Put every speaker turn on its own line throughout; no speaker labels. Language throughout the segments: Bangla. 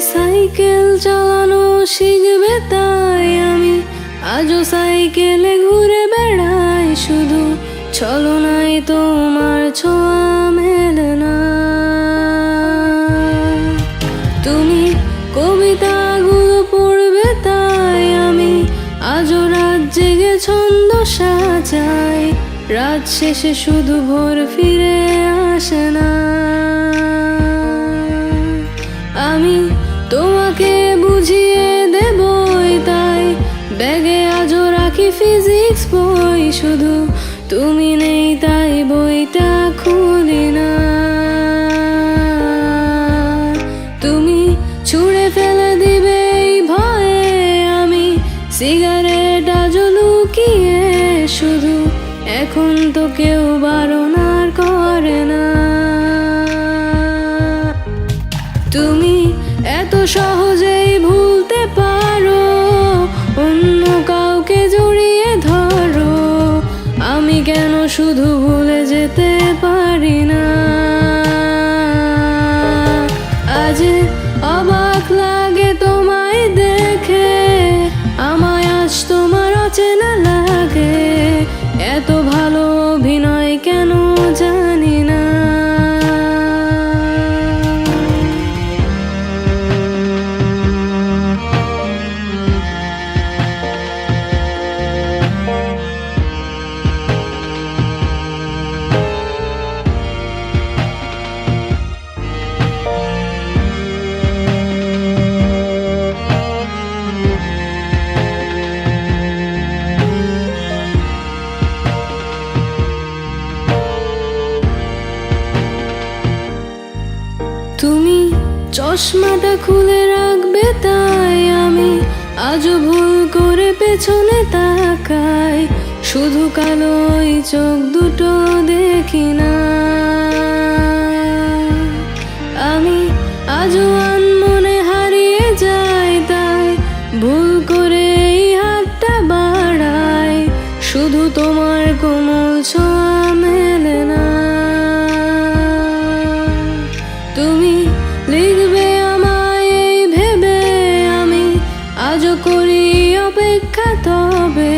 সাইকেল চালানো শিখবে তাই আমি আজও সাইকেলে ঘুরে বেড়াই, শুধু ছলনায় তোমার ছোঁয়া মেলে না। তুমি কবিতাগুলো পড়বে তাই আমি আজও রাত জেগে ছন্দ সাজাই, রাত শেষে শুধু ভোর ফিরে আসে না। আমি তোমাকে বুঝিয়ে দেবই তাই ব্যাগে আজও রাখি ফিজিক্স বই, শুধু তুমি নেই তাই বইটা খুলি না। তুমি ছুঁড়ে ফেলে দিবে এই ভয়ে আমি সিগারেট আজও লুকিয়ে, শুধু এখন তো কেউ বারণ আর করে না। তুমি এত সহজেই ভুলতে পারো, অন্য কাউকে জড়িয়ে ধরো, আমি কেন শুধু ভুলে যেতে পারি না। আজ অবাক লাগে তোমায় দেখে, আমায় আজ তোমার অচেনা লাগে, এত ভালো অভিনয় কেন জানি না। তুমি চশমাটা খুলে রাখবে তাই আমি আজও ভুল করে পেছনে তাকাই, শুধু কালো ওই চোখ দুটো দেখি না। আমি আজও আনমনে হারিয়ে যাই তাই ভুল করে এই হাতটা বাড়াই, শুধু তোমার কোমল ছোঁয়া মেলে না। তুমি লিখবে আমায় এই ভেবে আমি আজও করি অপেক্ষা, তবে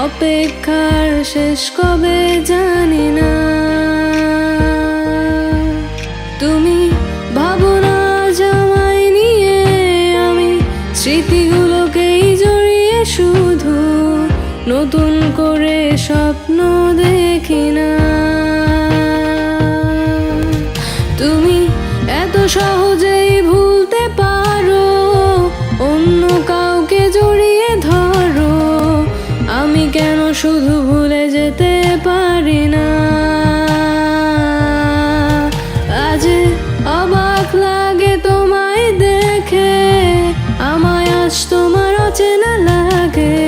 অপেক্ষার শেষ কবে জানি না। তুমি ভাবো না আজ আমায় নিয়ে আমি স্মৃতিগুলোকেই জড়িয়ে, শুধু নতুন করে স্বপ্ন দেখি না। তুমি এত সহজেই ভুলতে পারো, অন্য কাউকে জড়িয়ে ধরো, আমি কেন শুধু ভুলে যেতে পারি না। আজ অবাক লাগে তোমায় দেখে, আমায় আজ তোমার অচেনা লাগে,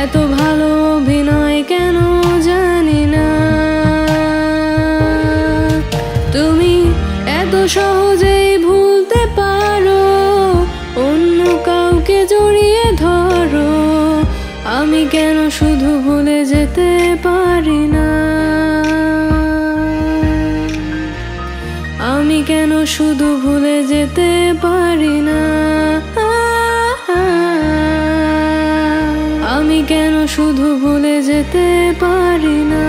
এত ভালো অভিনয় কেন জানি না। তুমি এত সহজেই ভুলতে পারো, অন্য কাউকে জড়িয়ে ধরো, আমি কেন শুধু ভুলে যেতে পারি না। আমি কেন শুধু ভুলে যেতে পারি না। আমি কেন শুধু ভুলে যেতে পারি না।